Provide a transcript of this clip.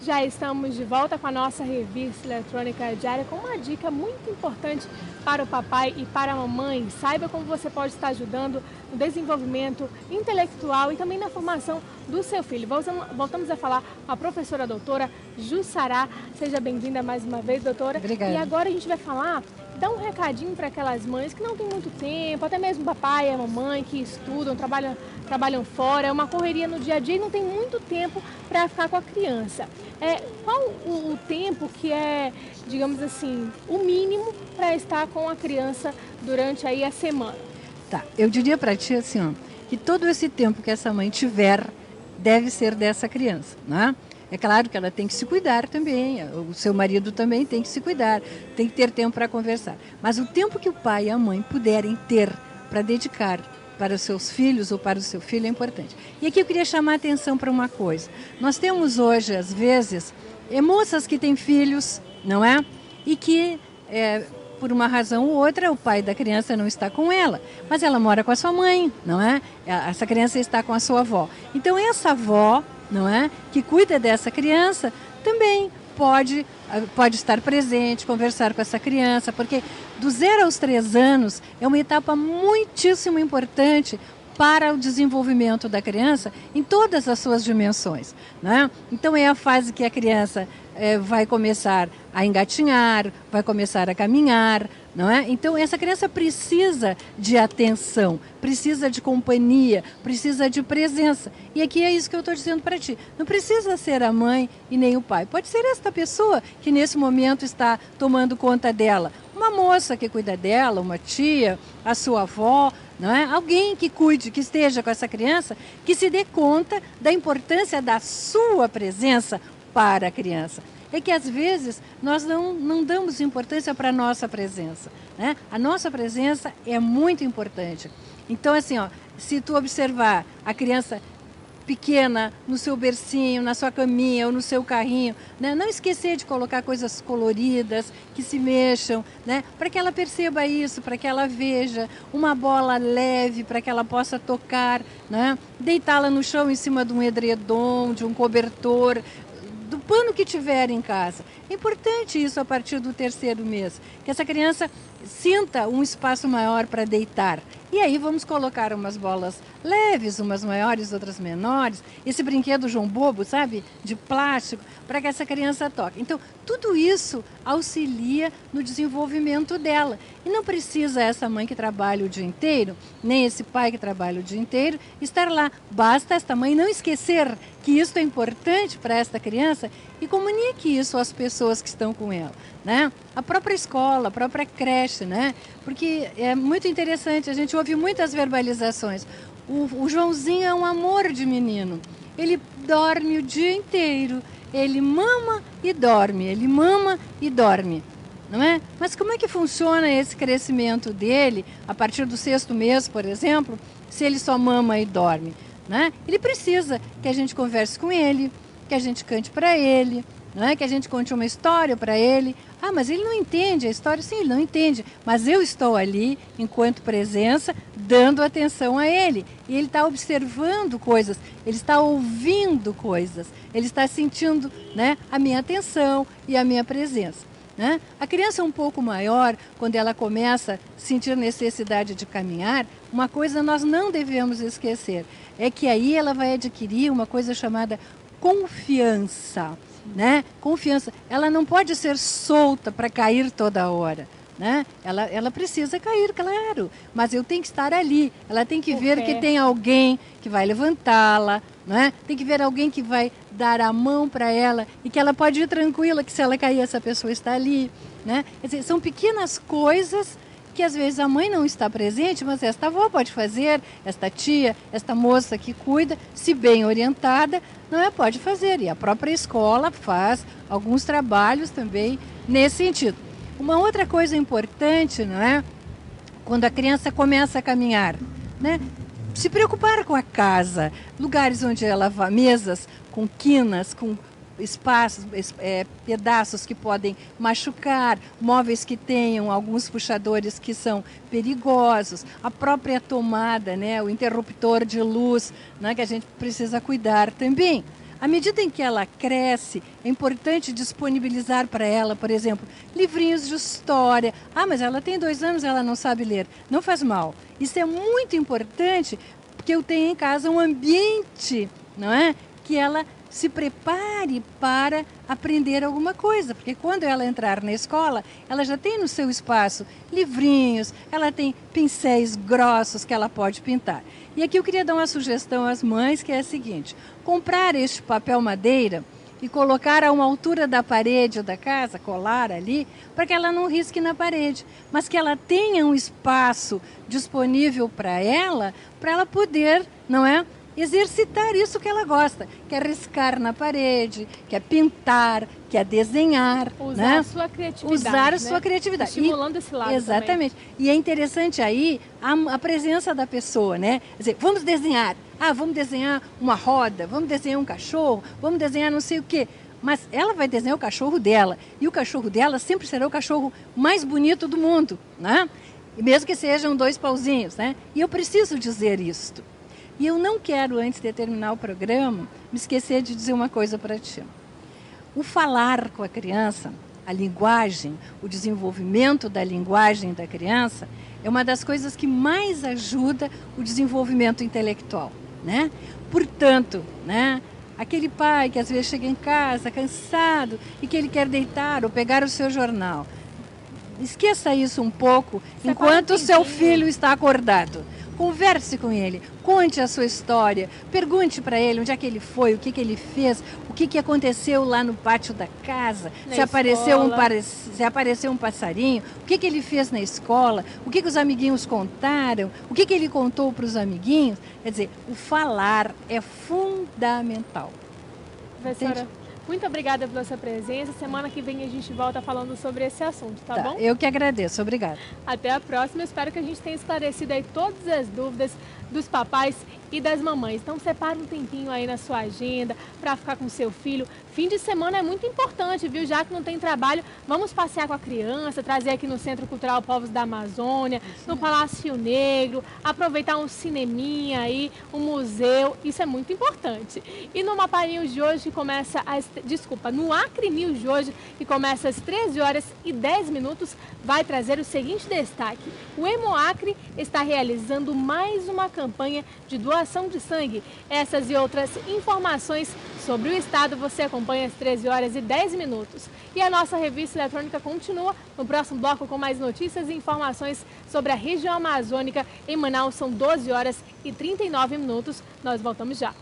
Já estamos de volta com a nossa revista eletrônica diária com uma dica muito importante para o papai e para a mamãe. Saiba como você pode estar ajudando no desenvolvimento intelectual e também na formação do seu filho. Voltamos a falar com a professora doutora Jussará. Seja bem-vinda mais uma vez, doutora. Obrigada. E agora a gente vai falar, dar um recadinho para aquelas mães que não têm muito tempo, até mesmo o papai e a mamãe que estudam, trabalham fora, é uma correria no dia a dia e não tem muito tempo para ficar com a criança. Qual o tempo que é, digamos assim, o mínimo para estar com a criança durante aí a semana? Tá, eu diria para ti assim, ó, que todo esse tempo que essa mãe tiver deve ser dessa criança, né? É claro que ela tem que se cuidar também, o seu marido também tem que se cuidar, tem que ter tempo para conversar. Mas o tempo que o pai e a mãe puderem ter para dedicar para os seus filhos ou para o seu filho é importante. E aqui eu queria chamar a atenção para uma coisa. Nós temos hoje, às vezes, moças que têm filhos, não é? E que, por uma razão ou outra, o pai da criança não está com ela, mas ela mora com a sua mãe, não é? Essa criança está com a sua avó. Então, essa avó, não é, que cuida dessa criança, também pode estar presente, conversar com essa criança, porque do 0 aos 3 anos é uma etapa muitíssimo importante para o desenvolvimento da criança em todas as suas dimensões, né? Então é a fase que a criança vai começar a engatinhar, vai começar a caminhar, não é? Então essa criança precisa de atenção, precisa de companhia, precisa de presença. E aqui é isso que eu estou dizendo para ti. Não precisa ser a mãe e nem o pai. Pode ser esta pessoa que nesse momento está tomando conta dela. Uma moça que cuida dela, uma tia, a sua avó, não é? Alguém que cuide, que esteja com essa criança, que se dê conta da importância da sua presença para a criança. É que às vezes nós não damos importância para a nossa presença, né? A nossa presença é muito importante. Então assim, ó, se tu observar a criança pequena no seu bercinho, na sua caminha ou no seu carrinho, né? Não esquecer de colocar coisas coloridas, que se mexam, né? Para que ela perceba isso, para que ela veja uma bola leve, para que ela possa tocar, né? Deitá-la no chão em cima de um edredom, de um cobertor, do pano que tiver em casa. É importante isso a partir do 3º mês, que essa criança sinta um espaço maior para deitar. E aí vamos colocar umas bolas leves, umas maiores, outras menores. Esse brinquedo João Bobo, sabe? De plástico, para que essa criança toque. Então, tudo isso auxilia no desenvolvimento dela. E não precisa essa mãe que trabalha o dia inteiro, nem esse pai que trabalha o dia inteiro, estar lá. Basta esta mãe não esquecer que isso é importante para esta criança e comunique isso às pessoas que estão com ela, né? A própria escola, a própria creche, né? Porque é muito interessante, a gente ouve muitas verbalizações. O Joãozinho é um amor de menino. Ele dorme o dia inteiro, ele mama e dorme, ele mama e dorme, não é? Mas como é que funciona esse crescimento dele a partir do 6º mês, por exemplo, se ele só mama e dorme, né? Ele precisa que a gente converse com ele, que a gente cante para ele, não é? Que a gente conte uma história para ele. Ah, mas ele não entende a história. Sim, ele não entende, mas eu estou ali, enquanto presença, dando atenção a ele. E ele está observando coisas, ele está ouvindo coisas, ele está sentindo, né, a minha atenção e a minha presença, né? A criança um pouco maior, quando ela começa a sentir necessidade de caminhar, uma coisa nós não devemos esquecer, é que aí ela vai adquirir uma coisa chamada confiança, né? Confiança. Ela não pode ser solta para cair toda hora, né? Ela precisa cair, claro, mas eu tenho que estar ali. Ela tem que ver que tem alguém que vai levantá-la, né? Tem que ver alguém que vai dar a mão para ela e que ela pode ir tranquila, que se ela cair, essa pessoa está ali, né? Quer dizer, são pequenas coisas que às vezes a mãe não está presente, mas esta avó pode fazer, esta tia, esta moça que cuida, se bem orientada, não é, pode fazer. E a própria escola faz alguns trabalhos também nesse sentido. Uma outra coisa importante, não é? Quando a criança começa a caminhar, né? Se preocupar com a casa, lugares onde ela vá, mesas com quinas, com espaços, pedaços que podem machucar, móveis que tenham alguns puxadores que são perigosos, a própria tomada, né, o interruptor de luz, né, que a gente precisa cuidar também. À medida em que ela cresce, é importante disponibilizar para ela, por exemplo, livrinhos de história. Ah, mas ela tem 2 anos, ela não sabe ler. Não faz mal. Isso é muito importante, porque eu tenho em casa um ambiente, não é? Que ela se prepare para aprender alguma coisa, porque quando ela entrar na escola, ela já tem no seu espaço livrinhos, ela tem pincéis grossos que ela pode pintar. E aqui eu queria dar uma sugestão às mães, que é a seguinte: comprar este papel madeira e colocar a uma altura da parede ou da casa, colar ali, para que ela não risque na parede, mas que ela tenha um espaço disponível para ela poder, não é? Exercitar isso que ela gosta, que é riscar na parede, que é pintar, que é desenhar. Usar, né? A sua criatividade. Usar a sua criatividade. Estimulando esse lado. Exatamente. Também. E é interessante aí a presença da pessoa, né? Quer dizer, vamos desenhar. Ah, vamos desenhar uma roda, vamos desenhar um cachorro, vamos desenhar não sei o quê. Mas ela vai desenhar o cachorro dela. E o cachorro dela sempre será o cachorro mais bonito do mundo, né? E mesmo que sejam 2 pauzinhos, né? E eu preciso dizer isto. E eu não quero, antes de terminar o programa, me esquecer de dizer uma coisa para ti. O falar com a criança, a linguagem, o desenvolvimento da linguagem da criança, é uma das coisas que mais ajuda o desenvolvimento intelectual, né? Portanto, né, aquele pai que às vezes chega em casa cansado e que ele quer deitar ou pegar o seu jornal, esqueça isso um pouco enquanto o seu filho está acordado. Converse com ele, conte a sua história, pergunte para ele onde é que ele foi, o que ele fez, o que aconteceu lá no pátio da casa, se apareceu um passarinho, o que ele fez na escola, o que os amiguinhos contaram, o que ele contou para os amiguinhos. Quer dizer, o falar é fundamental. Professora, Entende? muito obrigada pela sua presença. Semana que vem a gente volta falando sobre esse assunto, tá bom? Eu que agradeço. Obrigada. Até a próxima. Espero que a gente tenha esclarecido aí todas as dúvidas dos papais e das mamães. Então separa um tempinho aí na sua agenda para ficar com seu filho. Fim de semana é muito importante, viu? Já que não tem trabalho, vamos passear com a criança, trazer aqui no Centro Cultural Povos da Amazônia, no Palácio Rio Negro, aproveitar um cineminha aí, um museu, isso é muito importante. E no Mapa News de hoje, que começa no Acre News de hoje, que começa às 13h10, vai trazer o seguinte destaque: o Hemoacre está realizando mais uma campanha de doação de sangue. Essas e outras informações sobre o estado você acompanha às 13h10. E a nossa revista eletrônica continua no próximo bloco com mais notícias e informações sobre a região amazônica. Em Manaus são 12h39. Nós voltamos já.